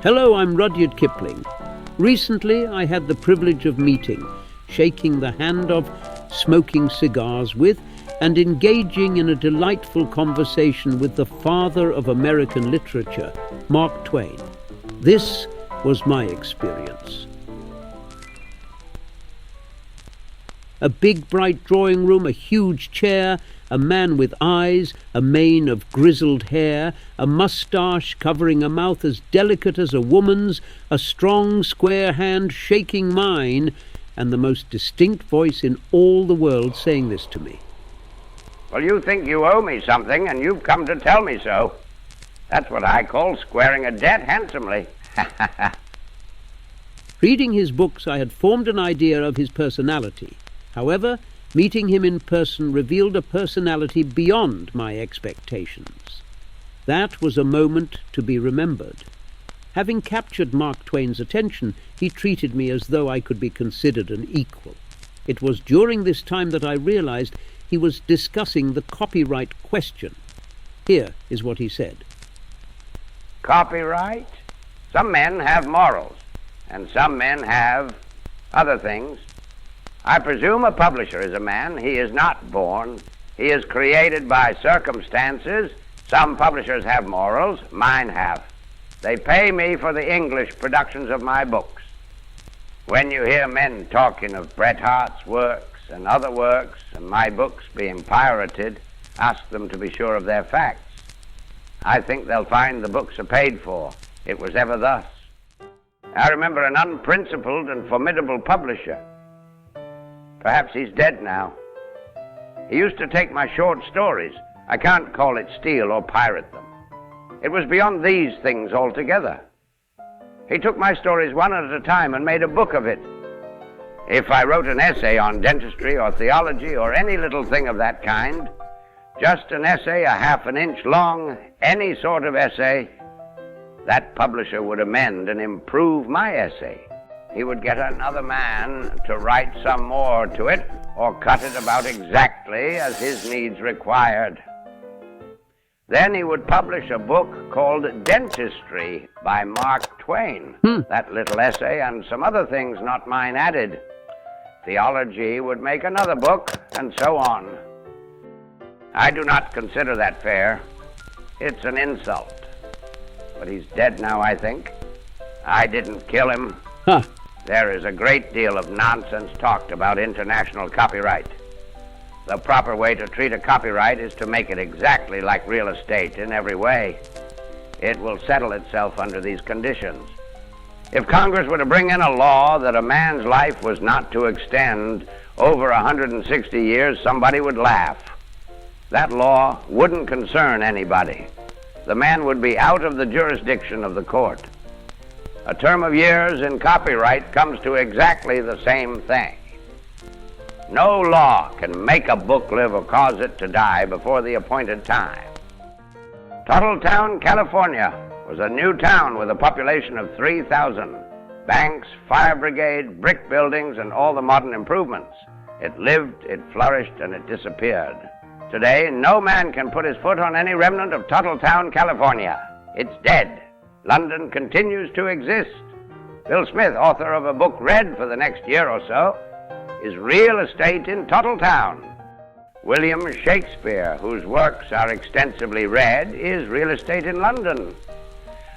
Hello, I'm Rudyard Kipling. Recently, I had the privilege of meeting, shaking the hand of, smoking cigars with, and engaging in a delightful conversation with the father of American literature, Mark Twain. This was my experience. A big, bright drawing room, a huge chair, a man with eyes, a mane of grizzled hair, a moustache covering a mouth as delicate as a woman's, a strong, square hand shaking mine, and the most distinct voice in all the world saying this to me. Well, you think you owe me something, and you've come to tell me so. That's what I call squaring a debt handsomely. Reading his books, I had formed an idea of his personality. However, meeting him in person revealed a personality beyond my expectations. That was a moment to be remembered. Having captured Mark Twain's attention, he treated me as though I could be considered an equal. It was during this time that I realized he was discussing the copyright question. Here is what he said. Copyright? Some men have morals, and some men have other things. I presume a publisher is a man. He is not born. He is created by circumstances. Some publishers have morals. Mine have. They pay me for the English productions of my books. When you hear men talking of Bret Harte's works and other works and my books being pirated, ask them to be sure of their facts. I think they'll find the books are paid for. It was ever thus. I remember an unprincipled and formidable publisher. Perhaps he's dead now. He used to take my short stories. I can't call it steal or pirate them. It was beyond these things altogether. He took my stories one at a time and made a book of it. If I wrote an essay on dentistry or theology or any little thing of that kind, just an essay a half an inch long, any sort of essay, that publisher would amend and improve my essay. He would get another man to write some more to it or cut it about exactly as his needs required. Then he would publish a book called Dentistry by Mark Twain. That little essay and some other things not mine added. Theology would make another book, and so on. I do not consider that fair. It's an insult. But he's dead now, I think. I didn't kill him. Huh. There is a great deal of nonsense talked about international copyright. The proper way to treat a copyright is to make it exactly like real estate in every way. It will settle itself under these conditions. If Congress were to bring in a law that a man's life was not to extend over 160 years, somebody would laugh. That law wouldn't concern anybody. The man would be out of the jurisdiction of the court. A term of years in copyright comes to exactly the same thing. No law can make a book live or cause it to die before the appointed time. Tuttletown, California, was a new town with a population of 3,000. Banks, fire brigade, brick buildings, and all the modern improvements. It lived, it flourished, and it disappeared. Today, no man can put his foot on any remnant of Tuttletown, California. It's dead. London continues to exist. Bill Smith, author of a book read for the next year or so, is Real Estate in Tuttletown. William Shakespeare, whose works are extensively read, is Real Estate in London.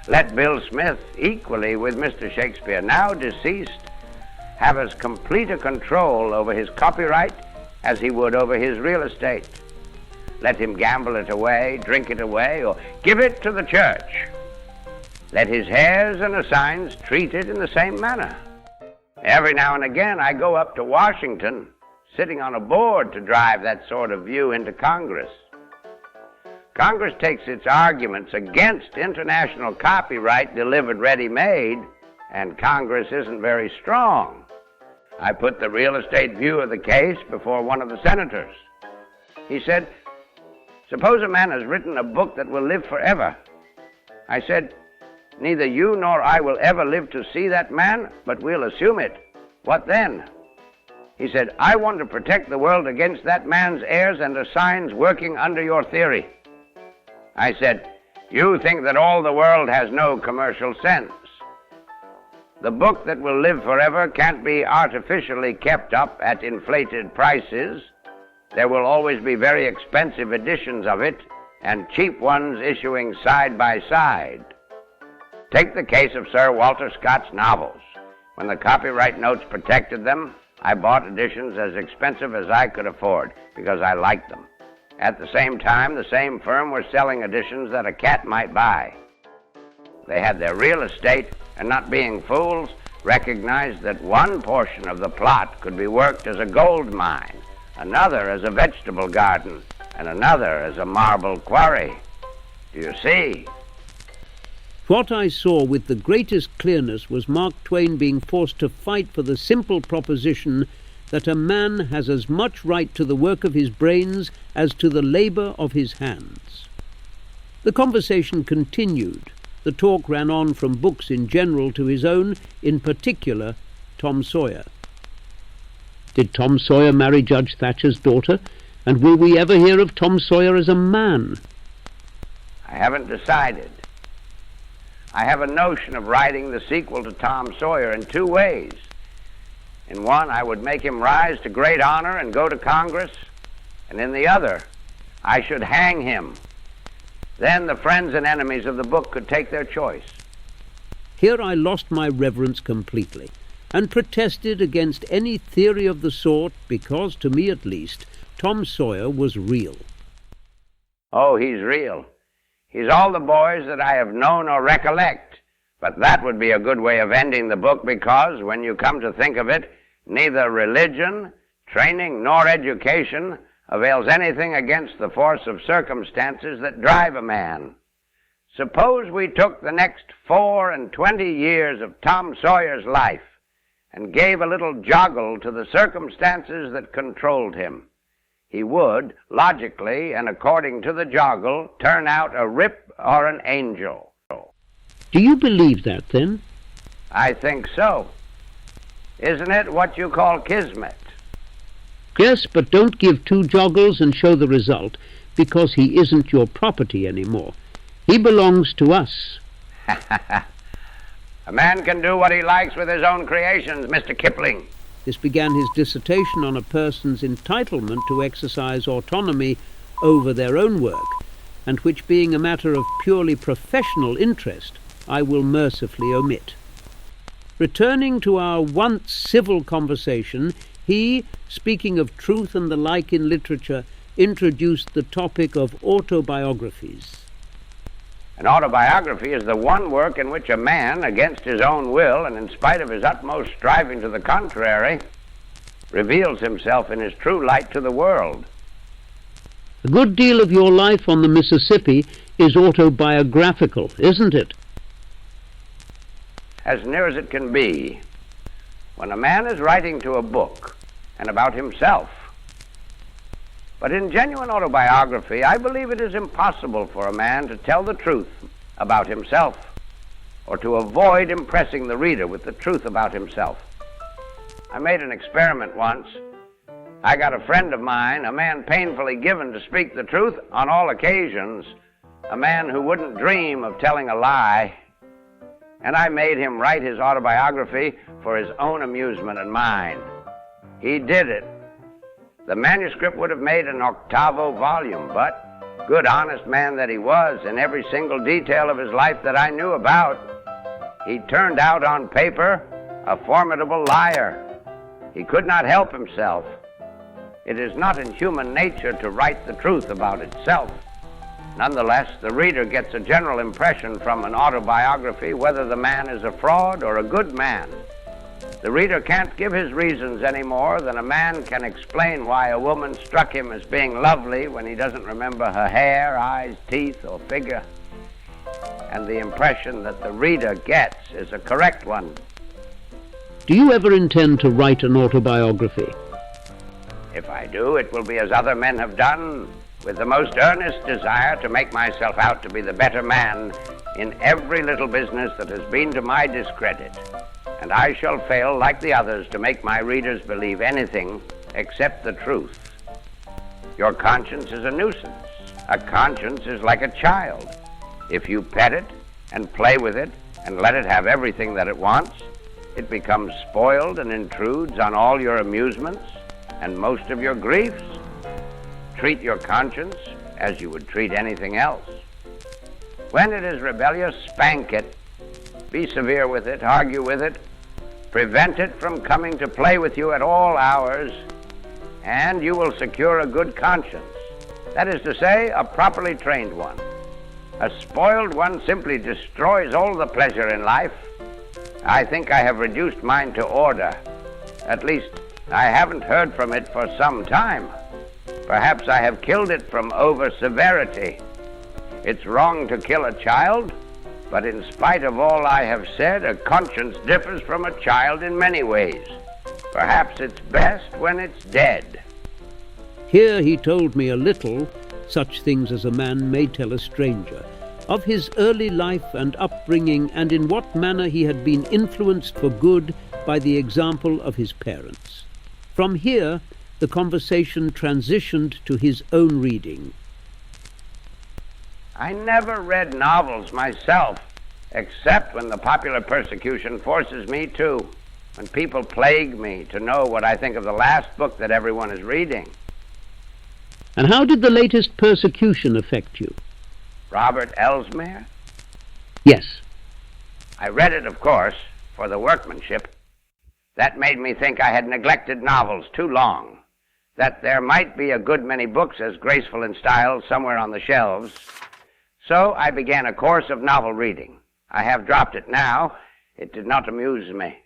Let Bill Smith, equally with Mr. Shakespeare, now deceased, have as complete a control over his copyright as he would over his real estate. Let him gamble it away, drink it away, or give it to the church. Let his heirs and assigns treat it in the same manner. Every now and again I go up to Washington, sitting on a board to drive that sort of view into Congress. Congress takes its arguments against international copyright delivered ready-made, and Congress isn't very strong. I put the real estate view of the case before one of the senators. He said, "Suppose a man has written a book that will live forever." I said, "Neither you nor I will ever live to see that man, but we'll assume it. What then?" He said, "I want to protect the world against that man's heirs and assigns working under your theory." I said, "You think that all the world has no commercial sense. The book that will live forever can't be artificially kept up at inflated prices. There will always be very expensive editions of it and cheap ones issuing side by side. Take the case of Sir Walter Scott's novels. When the copyright notes protected them, I bought editions as expensive as I could afford because I liked them. At the same time, the same firm were selling editions that a cat might buy. They had their real estate, and not being fools, recognized that one portion of the plot could be worked as a gold mine, another as a vegetable garden, and another as a marble quarry. Do you see? What I saw with the greatest clearness was Mark Twain being forced to fight for the simple proposition that a man has as much right to the work of his brains as to the labour of his hands. The conversation continued. The talk ran on from books in general to his own, in particular, Tom Sawyer. Did Tom Sawyer marry Judge Thatcher's daughter? And will we ever hear of Tom Sawyer as a man? I haven't decided. I have a notion of writing the sequel to Tom Sawyer in two ways. In one, I would make him rise to great honor and go to Congress, and in the other, I should hang him. Then the friends and enemies of the book could take their choice. Here I lost my reverence completely, and protested against any theory of the sort because, to me at least, Tom Sawyer was real. Oh, he's real. He's all the boys that I have known or recollect. But that would be a good way of ending the book because, when you come to think of it, neither religion, training, nor education avails anything against the force of circumstances that drive a man. Suppose we took the next 24 years of Tom Sawyer's life and gave a little joggle to the circumstances that controlled him. He would, logically and according to the joggle, turn out a rip or an angel. Do you believe that, then? I think so. Isn't it what you call kismet? Yes, but don't give 2 joggles and show the result, because he isn't your property anymore. He belongs to us. A man can do what he likes with his own creations, Mr. Kipling. This began his dissertation on a person's entitlement to exercise autonomy over their own work, and which, being a matter of purely professional interest, I will mercifully omit. Returning to our once civil conversation, he, speaking of truth and the like in literature, introduced the topic of autobiographies. An autobiography is the one work in which a man, against his own will and in spite of his utmost striving to the contrary, reveals himself in his true light to the world. A good deal of your life on the Mississippi is autobiographical, isn't it? As near as it can be. When a man is writing to a book and about himself. But in genuine autobiography, I believe it is impossible for a man to tell the truth about himself or to avoid impressing the reader with the truth about himself. I made an experiment once. I got a friend of mine, a man painfully given to speak the truth on all occasions, a man who wouldn't dream of telling a lie, and I made him write his autobiography for his own amusement and mine. He did it. The manuscript would have made an 8vo volume, but, good honest man that he was, in every single detail of his life that I knew about, he turned out on paper a formidable liar. He could not help himself. It is not in human nature to write the truth about itself. Nonetheless, the reader gets a general impression from an autobiography whether the man is a fraud or a good man. The reader can't give his reasons any more than a man can explain why a woman struck him as being lovely when he doesn't remember her hair, eyes, teeth, or figure. And the impression that the reader gets is a correct one. Do you ever intend to write an autobiography? If I do, it will be as other men have done, with the most earnest desire to make myself out to be the better man in every little business that has been to my discredit. And I shall fail, like the others, to make my readers believe anything except the truth. Your conscience is a nuisance. A conscience is like a child. If you pet it and play with it and let it have everything that it wants, It becomes spoiled and intrudes on all your amusements and most of your griefs. Treat your conscience as you would treat anything else. When it is rebellious, spank it. Be severe with it, argue with it, prevent it from coming to play with you at all hours, and you will secure a good conscience. That is to say, a properly trained one. A spoiled one simply destroys all the pleasure in life. I think I have reduced mine to order. At least, I haven't heard from it for some time. Perhaps I have killed it from over-severity. It's wrong to kill a child, but in spite of all I have said, a conscience differs from a child in many ways. Perhaps it's best when it's dead. Here he told me a little, such things as a man may tell a stranger, of his early life and upbringing, and in what manner he had been influenced for good by the example of his parents. From here, the conversation transitioned to his own reading. I never read novels myself, except when the popular persecution forces me to, when people plague me to know what I think of the last book that everyone is reading. And how did the latest persecution affect you? Robert Elsmere? Yes. I read it, of course, for the workmanship. That made me think I had neglected novels too long, that there might be a good many books as graceful in style somewhere on the shelves. So I began a course of novel reading. I have dropped it now. It did not amuse me.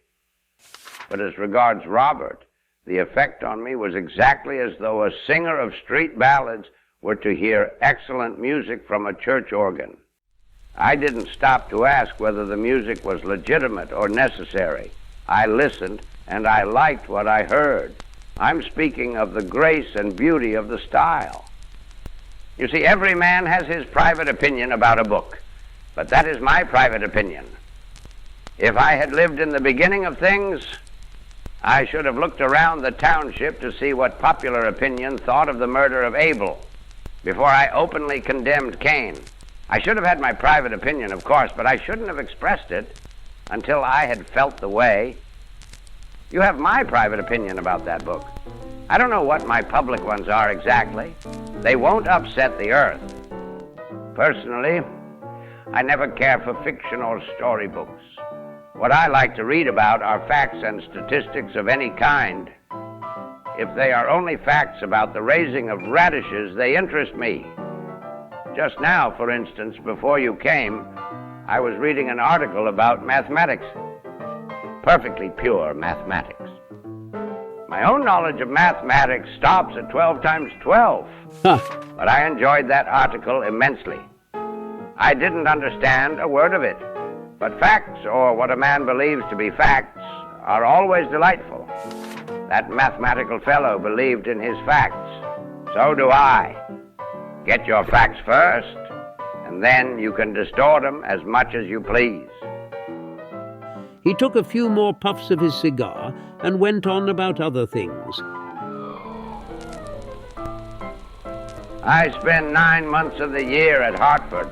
But as regards Robert, the effect on me was exactly as though a singer of street ballads were to hear excellent music from a church organ. I didn't stop to ask whether the music was legitimate or necessary. I listened, and I liked what I heard. I'm speaking of the grace and beauty of the style. You see, every man has his private opinion about a book, but that is my private opinion. If I had lived in the beginning of things, I should have looked around the township to see what popular opinion thought of the murder of Abel before I openly condemned Cain. I should have had my private opinion, of course, but I shouldn't have expressed it until I had felt the way. You have my private opinion about that book. I don't know what my public ones are exactly. They won't upset the earth. Personally, I never care for fiction or storybooks. What I like to read about are facts and statistics of any kind. If they are only facts about the raising of radishes, they interest me. Just now, for instance, before you came, I was reading an article about mathematics. Perfectly pure mathematics. My own knowledge of mathematics stops at 12 times 12. But I enjoyed that article immensely. I didn't understand a word of it. But facts, or what a man believes to be facts, are always delightful. That mathematical fellow believed in his facts. So do I. Get your facts first, and then you can distort them as much as you please. He took a few more puffs of his cigar and went on about other things. I spend 9 months of the year at Hartford.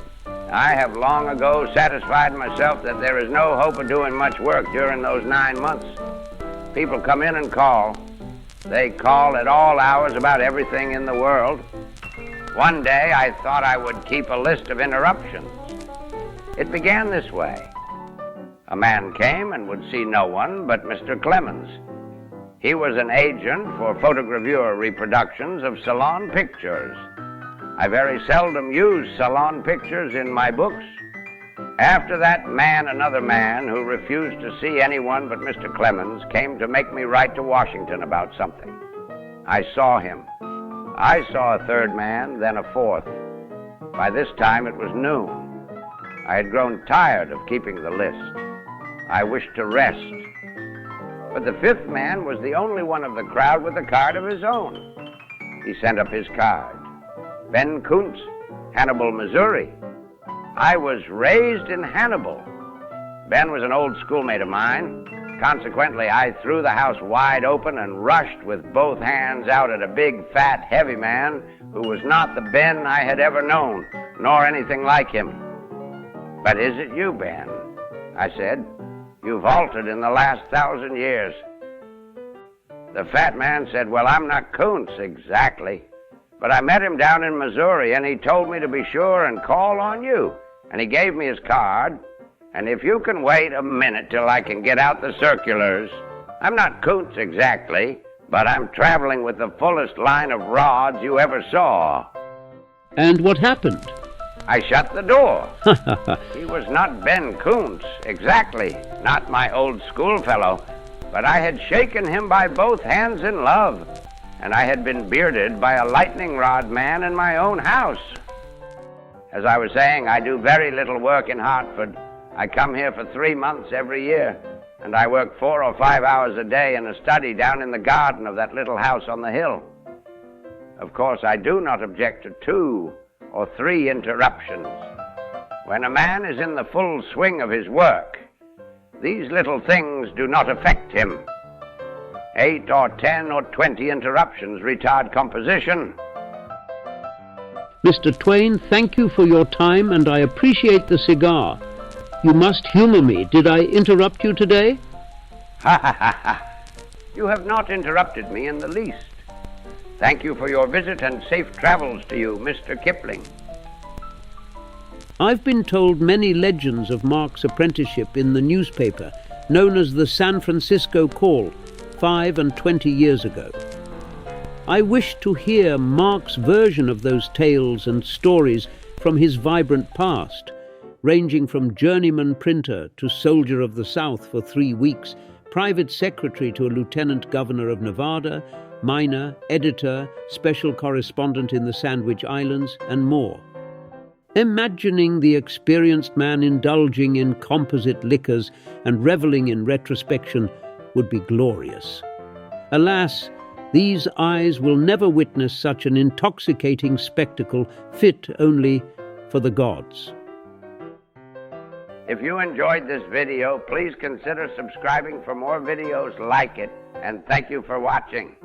I have long ago satisfied myself that there is no hope of doing much work during those 9 months. People come in and call. They call at all hours about everything in the world. One day I thought I would keep a list of interruptions. It began this way. A man came and would see no one but Mr. Clemens. He was an agent for photogravure reproductions of salon pictures. I very seldom use salon pictures in my books. After that man, another man who refused to see anyone but Mr. Clemens came to make me write to Washington about something. I saw him. I saw a third man, then a fourth. By this time it was noon. I had grown tired of keeping the list. I wished to rest. But the fifth man was the only one of the crowd with a card of his own. He sent up his card. Ben Kuntz, Hannibal, Missouri. I was raised in Hannibal. Ben was an old schoolmate of mine. Consequently, I threw the house wide open and rushed with both hands out at a big, fat, heavy man who was not the Ben I had ever known, nor anything like him. "But is it you, Ben?" I said. You've altered in the last 1,000 years. The fat man said, well, I'm not Kuntz exactly, but I met him down in Missouri, and he told me to be sure and call on you. And he gave me his card, and if you can wait a minute till I can get out the circulars. I'm not Kuntz exactly, but I'm traveling with the fullest line of rods you ever saw. And what happened? I shut the door. He was not Ben Kuntz, exactly, not my old schoolfellow, but I had shaken him by both hands in love, and I had been bearded by a lightning rod man in my own house. As I was saying, I do very little work in Hartford. I come here for 3 months every year, and I work 4 or 5 hours a day in a study down in the garden of that little house on the hill. Of course, I do not object to 2 or 3 interruptions. When a man is in the full swing of his work, these little things do not affect him. 8 or 10 or 20 interruptions retard composition. Mr. Twain, thank you for your time, and I appreciate the cigar. You must humor me. Did I interrupt you today? Ha ha ha ha. You have not interrupted me in the least. Thank you for your visit, and safe travels to you, Mr. Kipling. I've been told many legends of Mark's apprenticeship in the newspaper, known as the San Francisco Call, 5 and 20 years ago. I wish to hear Mark's version of those tales and stories from his vibrant past, ranging from journeyman printer to soldier of the South for 3 weeks, private secretary to a lieutenant governor of Nevada, miner, editor, special correspondent in the Sandwich Islands, and more. Imagining the experienced man indulging in composite liquors and reveling in retrospection would be glorious. Alas, these eyes will never witness such an intoxicating spectacle fit only for the gods. If you enjoyed this video, please consider subscribing for more videos like it, and thank you for watching.